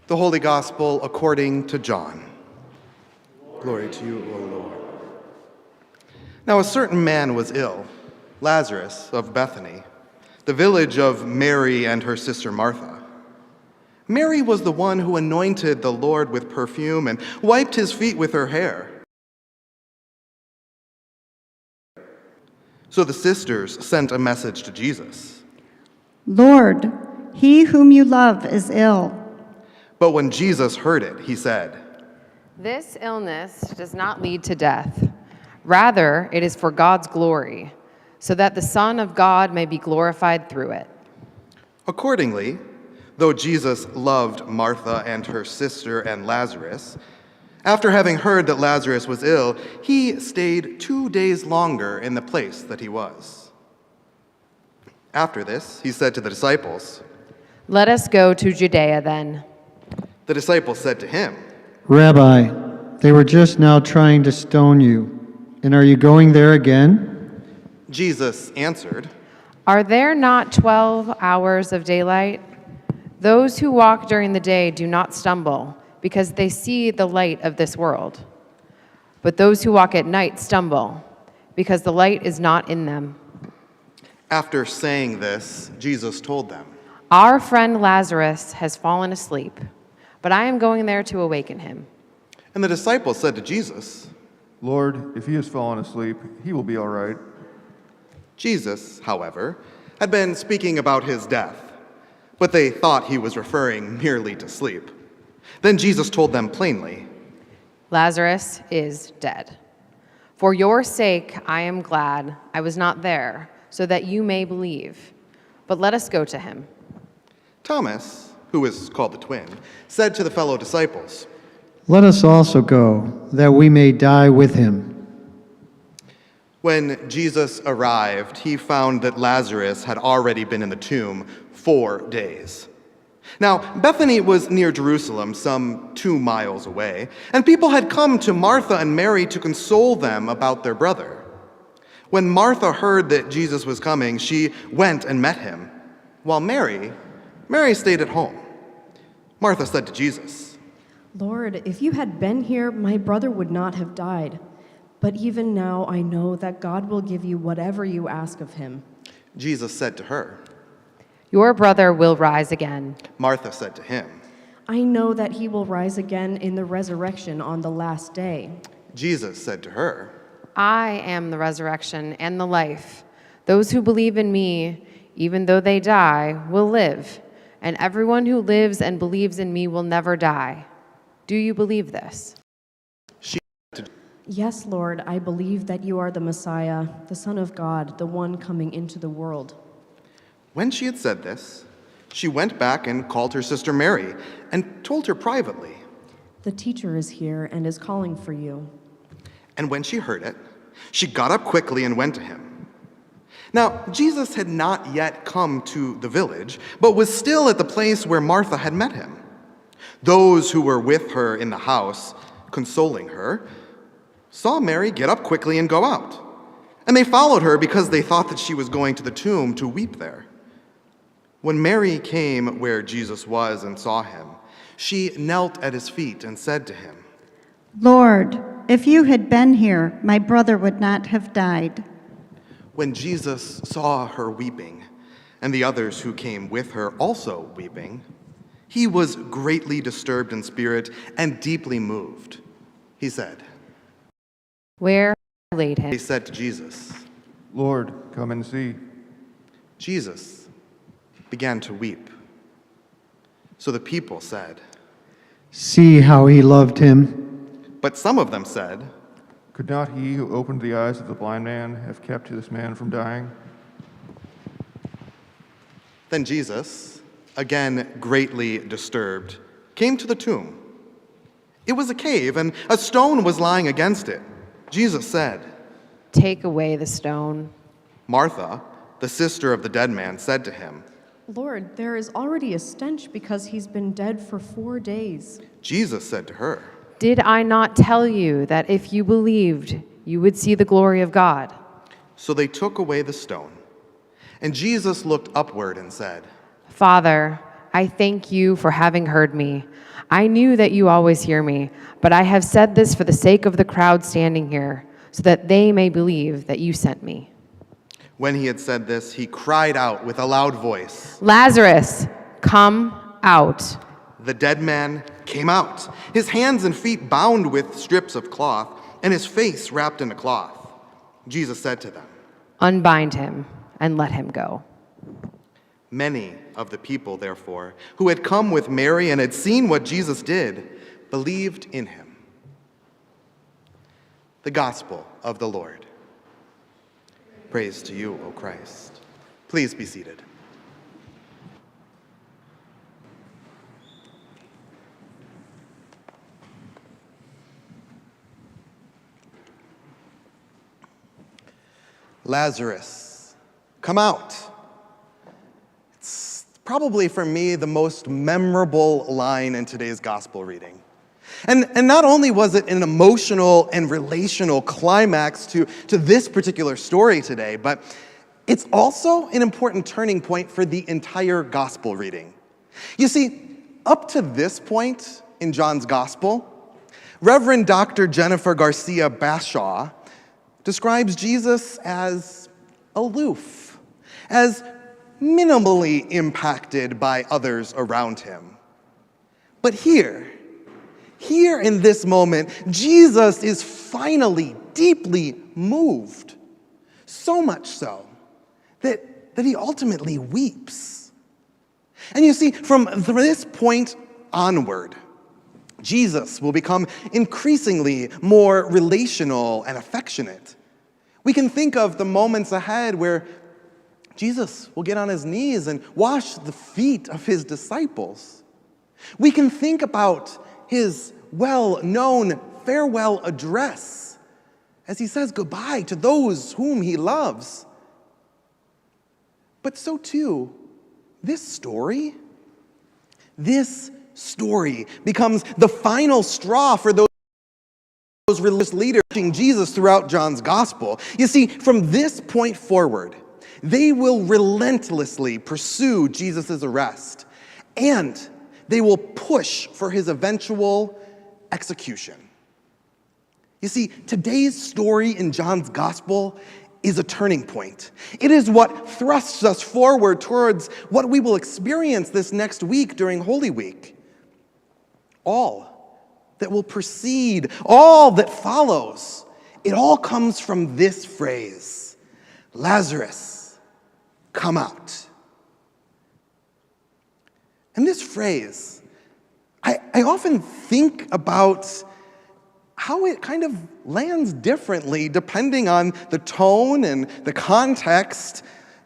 The Holy Gospel according to John. Glory to you, O Lord. Now a certain man was ill, Lazarus of Bethany, the village of Mary and her sister Martha. Mary was the one who anointed the Lord with perfume and wiped his feet with her hair. So the sisters sent a message to Jesus. Lord, he whom you love is ill. But when Jesus heard it, he said, This illness does not lead to death. Rather, it is for God's glory, so that the Son of God may be glorified through it. Accordingly, though Jesus loved Martha and her sister and Lazarus, after having heard that Lazarus was ill, he stayed 2 days longer in the place that he was. After this, he said to the disciples, Let us go to Judea then. The disciples said to him, Rabbi, they were just now trying to stone you, and are you going there again? Jesus answered, Are there not 12 hours of daylight? Those who walk during the day do not stumble, because they see the light of this world. But those who walk at night stumble, because the light is not in them. After saying this, Jesus told them, Our friend Lazarus has fallen asleep, but I am going there to awaken him. And the disciples said to Jesus, Lord, if he has fallen asleep, he will be all right. Jesus, however, had been speaking about his death, but they thought he was referring merely to sleep. Then Jesus told them plainly, Lazarus is dead. For your sake I am glad I was not there, so that you may believe. But let us go to him. Thomas, who is called the twin, said to the fellow disciples, Let us also go, that we may die with him. When Jesus arrived, he found that Lazarus had already been in the tomb 4 days. Now, Bethany was near Jerusalem, some 2 miles away, and people had come to Martha and Mary to console them about their brother. When Martha heard that Jesus was coming, she went and met him, while Mary stayed at home. Martha said to Jesus, Lord, if you had been here, my brother would not have died. But even now I know that God will give you whatever you ask of him. Jesus said to her, Your brother will rise again. Martha said to him, I know that he will rise again in the resurrection on the last day. Jesus said to her, I am the resurrection and the life. Those who believe in me, even though they die, will live. And everyone who lives and believes in me will never die. Do you believe this? Yes, Lord, I believe that you are the Messiah, the Son of God, the one coming into the world. When she had said this, she went back and called her sister Mary and told her privately. The teacher is here and is calling for you. And when she heard it, she got up quickly and went to him. Now, Jesus had not yet come to the village, but was still at the place where Martha had met him. Those who were with her in the house, consoling her, saw Mary get up quickly and go out. And they followed her because they thought that she was going to the tomb to weep there. When Mary came where Jesus was and saw him, she knelt at his feet and said to him, Lord, if you had been here, my brother would not have died. When Jesus saw her weeping, and the others who came with her also weeping, he was greatly disturbed in spirit and deeply moved. He said, Where have you laid him? They said to Jesus, Lord, come and see. Jesus began to weep. So the people said, See how he loved him. but some of them said, Could not he who opened the eyes of the blind man have kept this man from dying? Then Jesus, again greatly disturbed, came to the tomb. It was a cave, and a stone was lying against it. Jesus said, Take away the stone. Martha, the sister of the dead man, said to him, Lord, there is already a stench because he's been dead for 4 days. Jesus said to her, Did I not tell you that if you believed, you would see the glory of God? So they took away the stone. And Jesus looked upward and said, Father, I thank you for having heard me. I knew that you always hear me, but I have said this for the sake of the crowd standing here, so that they may believe that you sent me." When he had said this, he cried out with a loud voice. "Lazarus, come out." The dead man came out, his hands and feet bound with strips of cloth, and his face wrapped in a cloth. Jesus said to them, "Unbind him and let him go." Many of the people, therefore, who had come with Mary and had seen what Jesus did, believed in him. The Gospel of the Lord. Praise to you, O Christ. Please be seated. Lazarus, come out. It's probably for me the most memorable line in today's gospel reading. And not only was it an emotional and relational climax to this particular story today, but it's also an important turning point for the entire gospel reading. You see, up to this point in John's gospel, Reverend Dr. Jennifer Garcia Bashaw describes Jesus as aloof, as minimally impacted by others around him. But here in this moment, Jesus is finally deeply moved, so much so that he ultimately weeps. And you see, from this point onward, Jesus will become increasingly more relational and affectionate. We can think of the moments ahead where Jesus will get on his knees and wash the feet of his disciples. We can think about his well-known farewell address as he says goodbye to those whom he loves. But so too, this story becomes the final straw for those religious leaders teaching Jesus throughout John's gospel. You see, from this point forward, they will relentlessly pursue Jesus' arrest, and they will push for his eventual execution. You see, today's story in John's gospel is a turning point. It is what thrusts us forward towards what we will experience this next week during Holy Week. All that will precede, all that follows, it all comes from this phrase, Lazarus, come out. And this phrase, I often think about how it kind of lands differently depending on the tone and the context.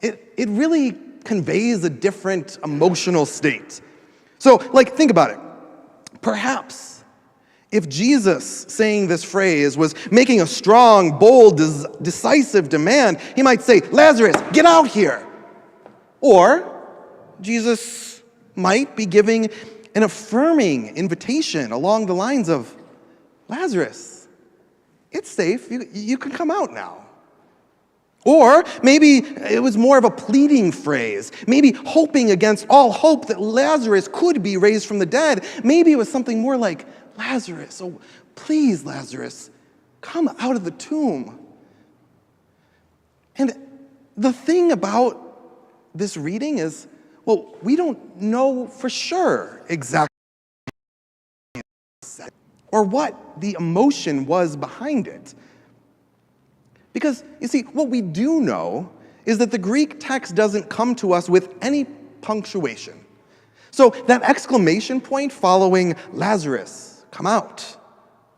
It really conveys a different emotional state. So, think about it. Perhaps if Jesus saying this phrase was making a strong, bold, decisive demand, he might say, Lazarus, get out here. Or Jesus might be giving an affirming invitation along the lines of, Lazarus, it's safe, you can come out now. Or maybe it was more of a pleading phrase, maybe hoping against all hope that Lazarus could be raised from the dead. Maybe it was something more like, Lazarus, oh, please, Lazarus, come out of the tomb. And the thing about this reading is, well, we don't know for sure exactly or what the emotion was behind it. Because, you see, what we do know is that the Greek text doesn't come to us with any punctuation. So that exclamation point following Lazarus, come out,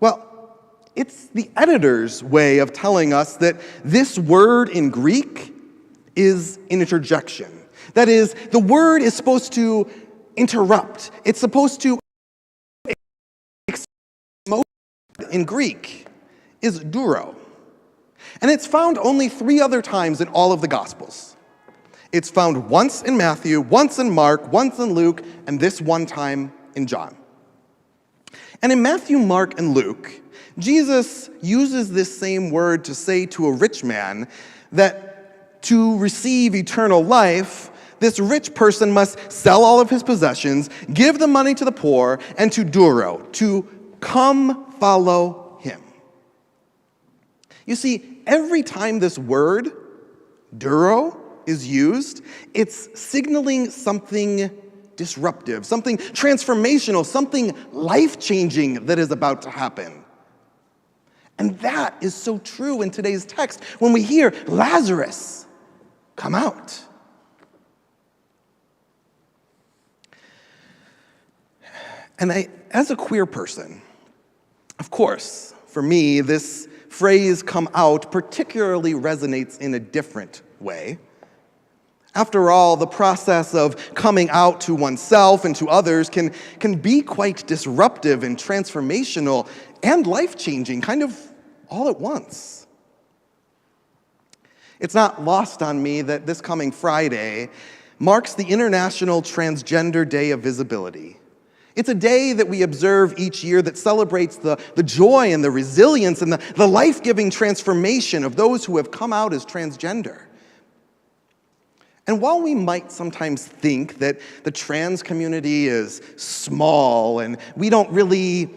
well, it's the editor's way of telling us that this word in Greek is an interjection. That is, the word is supposed to interrupt. It's supposed to in Greek is duro. And it's found only 3 other times in all of the Gospels. It's found once in Matthew, once in Mark, once in Luke, and this one time in John. And in Matthew, Mark, and Luke, Jesus uses this same word to say to a rich man that to receive eternal life, this rich person must sell all of his possessions, give the money to the poor, and to duro, to come follow him. You see, every time this word, duro, is used, it's signaling something disruptive, something transformational, something life-changing that is about to happen. And that is so true in today's text when we hear Lazarus come out. And as a queer person, of course, for me, this phrase come out particularly resonates in a different way. After all, the process of coming out to oneself and to others can be quite disruptive and transformational and life-changing, kind of all at once. It's not lost on me that this coming Friday marks the International Transgender Day of Visibility. It's a day that we observe each year that celebrates the joy and the resilience and the life-giving transformation of those who have come out as transgender. And while we might sometimes think that the trans community is small and we don't really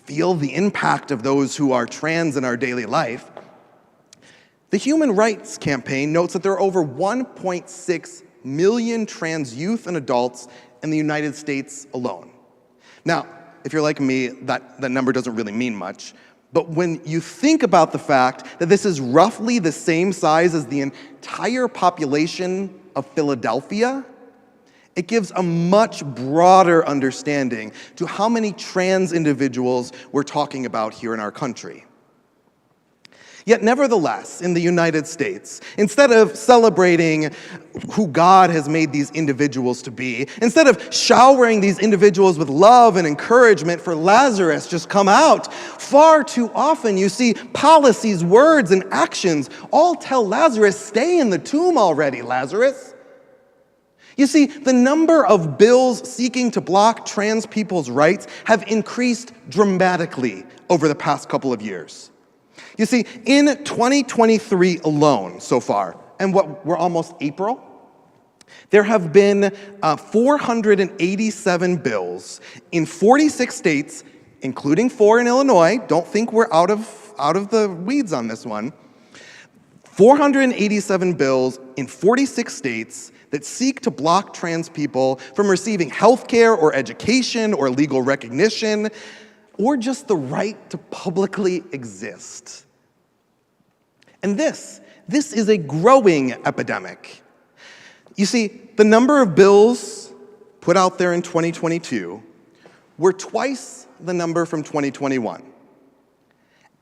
feel the impact of those who are trans in our daily life, the Human Rights Campaign notes that there are over 1.6 million trans youth and adults in the United States alone. Now, if you're like me, that number doesn't really mean much. But when you think about the fact that this is roughly the same size as the entire population of Philadelphia, it gives a much broader understanding to how many trans individuals we're talking about here in our country. Yet nevertheless, in the United States, instead of celebrating who God has made these individuals to be, instead of showering these individuals with love and encouragement for Lazarus just come out, far too often you see policies, words, and actions all tell Lazarus, stay in the tomb already, Lazarus. You see, the number of bills seeking to block trans people's rights have increased dramatically over the past couple of years. You see, in 2023 alone so far, and we're almost April, there have been 487 bills in 46 states, including 4 in Illinois. Don't think we're out of the weeds on this one. 487 bills in 46 states that seek to block trans people from receiving health care or education or legal recognition, or just the right to publicly exist. And this is a growing epidemic. You see, the number of bills put out there in 2022 were twice the number from 2021.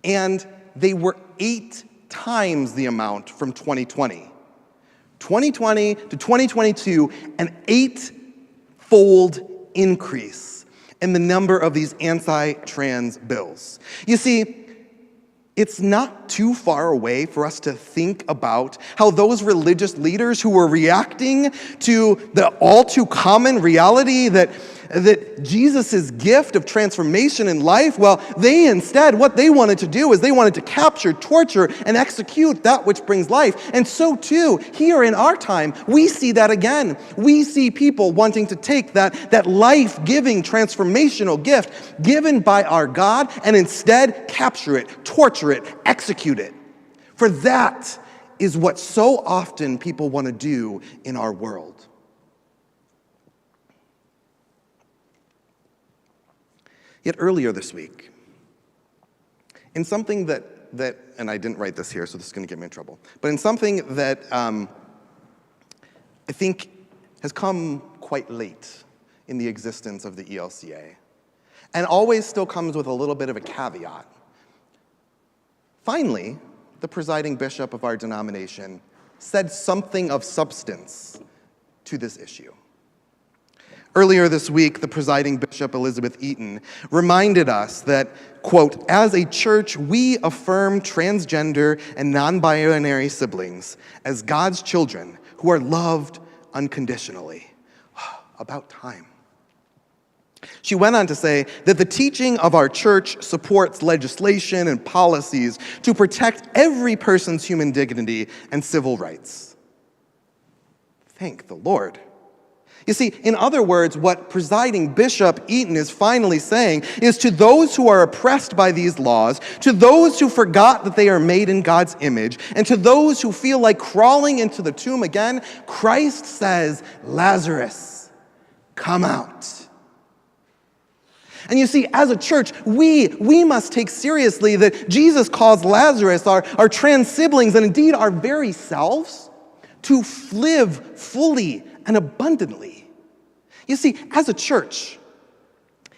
And they were 8 times the amount from 2020. 2020 to 2022, an 8-fold increase in the number of these anti-trans bills. You see, it's not too far away for us to think about how those religious leaders who were reacting to the all too common reality that Jesus' gift of transformation in life, well, they instead, what they wanted to do is they wanted to capture, torture, and execute that which brings life. And so too, here in our time, we see that again. We see people wanting to take that life-giving, transformational gift given by our God and instead capture it, torture it, execute it. For that is what so often people want to do in our world. Yet earlier this week, in something that and I didn't write this here, so this is going to get me in trouble, but in something that I think has come quite late in the existence of the ELCA, and always still comes with a little bit of a caveat. Finally, the presiding bishop of our denomination said something of substance to this issue. Earlier this week, the presiding bishop, Elizabeth Eaton, reminded us that, quote, as a church, we affirm transgender and non-binary siblings as God's children who are loved unconditionally. About time. She went on to say that the teaching of our church supports legislation and policies to protect every person's human dignity and civil rights. Thank the Lord. You see, in other words, what presiding Bishop Eaton is finally saying is to those who are oppressed by these laws, to those who forgot that they are made in God's image, and to those who feel like crawling into the tomb again, Christ says, Lazarus, come out. And you see, as a church, we must take seriously that Jesus calls Lazarus, our trans siblings, and indeed our very selves, to live fully and abundantly. You see, as a church,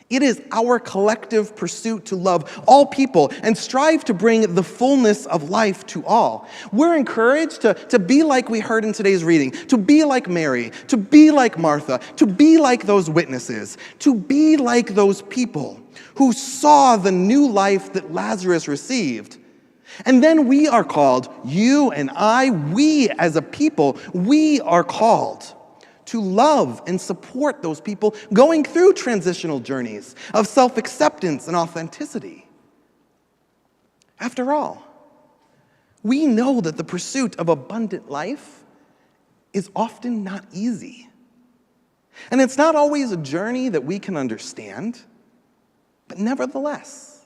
it is our collective pursuit to love all people and strive to bring the fullness of life to all. We're encouraged to be like we heard in today's reading, to be like Mary, to be like Martha, to be like those witnesses, to be like those people who saw the new life that Lazarus received. And then we are called, you and I, we as a people, we are called to love and support those people going through transitional journeys of self-acceptance and authenticity. After all, we know that the pursuit of abundant life is often not easy. And it's not always a journey that we can understand, but nevertheless,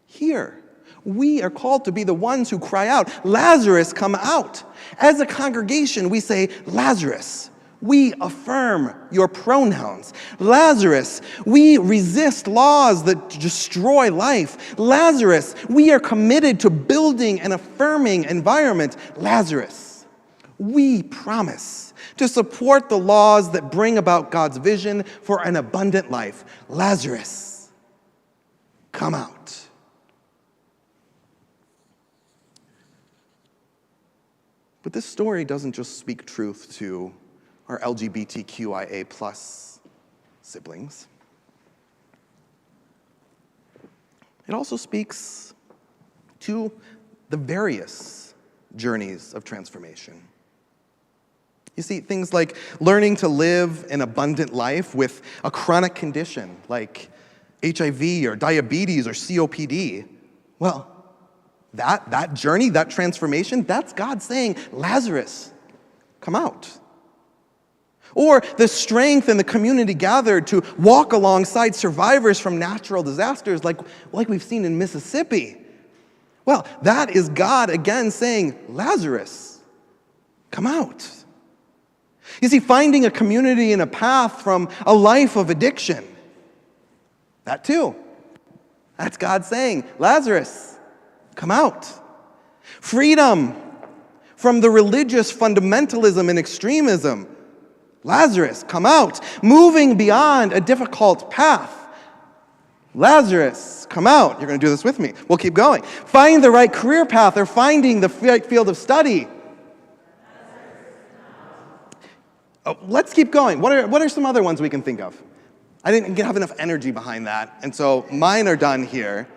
here, we are called to be the ones who cry out, Lazarus, come out. As a congregation, we say, Lazarus, we affirm your pronouns. Lazarus, we resist laws that destroy life. Lazarus, we are committed to building an affirming environment. Lazarus, we promise to support the laws that bring about God's vision for an abundant life. Lazarus, come out. But this story doesn't just speak truth to our LGBTQIA plus siblings. It also speaks to the various journeys of transformation. You see, things like learning to live an abundant life with a chronic condition like HIV or diabetes or COPD. Well, that journey, that transformation, that's God saying, Lazarus, come out. Or the strength and the community gathered to walk alongside survivors from natural disasters like we've seen in Mississippi. Well, that is God again saying, Lazarus, come out. You see, finding a community and a path from a life of addiction, that too. That's God saying, Lazarus, come out. Freedom from the religious fundamentalism and extremism. Lazarus, come out. Moving beyond a difficult path. Lazarus, come out. You're going to do this with me. We'll keep going. Find the right career path or finding the right field of study. Oh, let's keep going. What are some other ones we can think of? I didn't have enough energy behind that, and so mine are done here.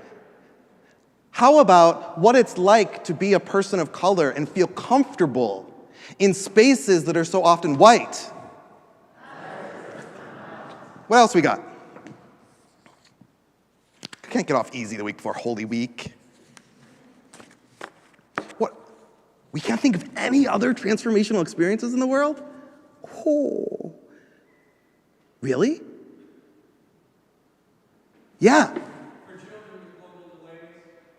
How about what it's like to be a person of color and feel comfortable in spaces that are so often white? What else we got? I can't get off easy the week before Holy Week. What? We can't think of any other transformational experiences in the world? Oh. Really? Yeah. For children with global delays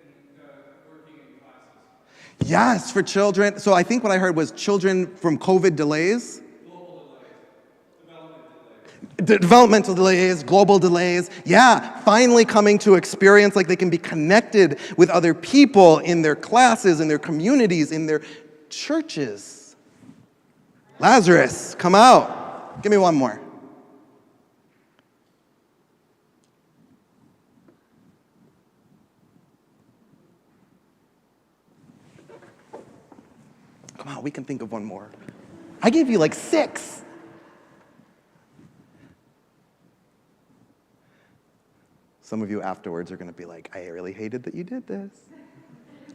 and working in classes. Yes, for children. So I think what I heard was children from COVID delays. Developmental delays, global delays. Yeah, finally coming to experience like they can be connected with other people in their classes, in their communities, in their churches. Lazarus, come out. Give me one more. Come on, we can think of one more. I gave you like 6. Some of you afterwards are going to be like, I really hated that you did this.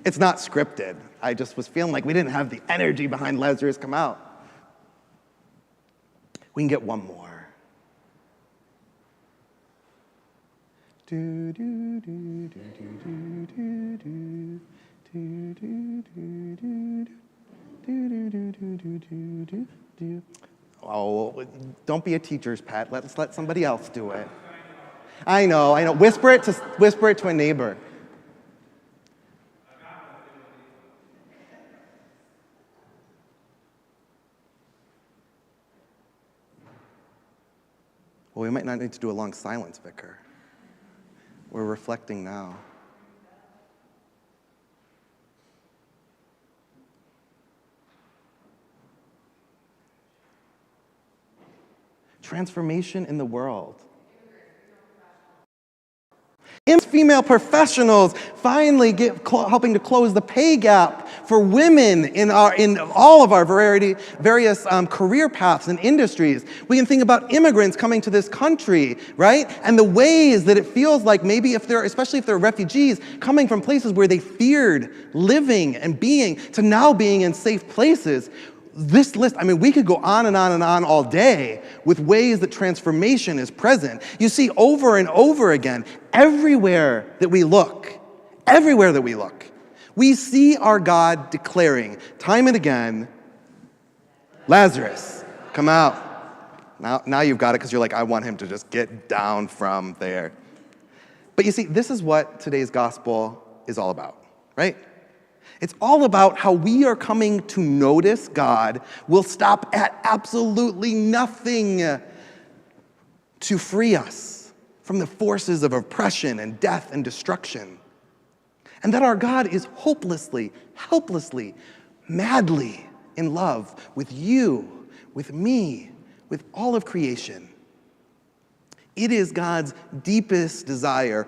It's not scripted. I just was feeling like we didn't have the energy behind Lazarus come out. We can get one more. Do do do do do do do do do do do do do do do do do Oh, don't be a teacher's pet. Let's let somebody else do it. I know. Whisper it to a neighbor. Well, we might not need to do a long silence, Vicar. We're reflecting now. Transformation in the world. Female professionals finally helping to close the pay gap for women in all of our various career paths and industries. We can think about immigrants coming to this country, right? And the ways that it feels like maybe especially if they're refugees, coming from places where they feared living and being to now being in safe places. This list, we could go on and on and on all day with ways that transformation is present. You see, over and over again, everywhere that we look, we see our God declaring time and again, Lazarus, come out. Now you've got it because you're like, I want him to just get down from there. But you see, this is what today's gospel is all about, right? It's all about how we are coming to notice God will stop at absolutely nothing to free us from the forces of oppression and death and destruction. And that our God is hopelessly, helplessly, madly in love with you, with me, with all of creation. It is God's deepest desire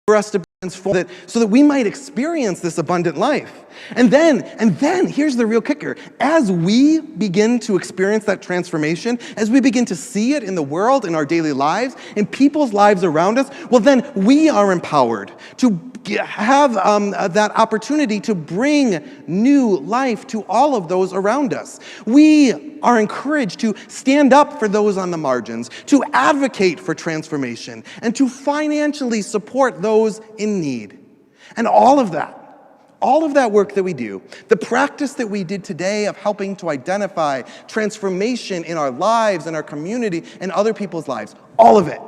for us to transform it so that we might experience this abundant life. And then, here's the real kicker. As we begin to experience that transformation, as we begin to see it in the world, in our daily lives, in people's lives around us, well, then we are empowered to have that opportunity to bring new life to all of those around us. We are encouraged to stand up for those on the margins, to advocate for transformation, and to financially support those in need. And all of that work that we do, the practice that we did today of helping to identify transformation in our lives, in our community, and other people's lives, all of it.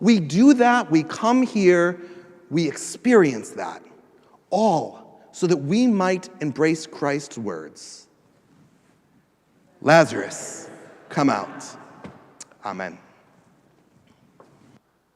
We do that, we come here, we experience that, all so that we might embrace Christ's words. Lazarus, come out. Amen.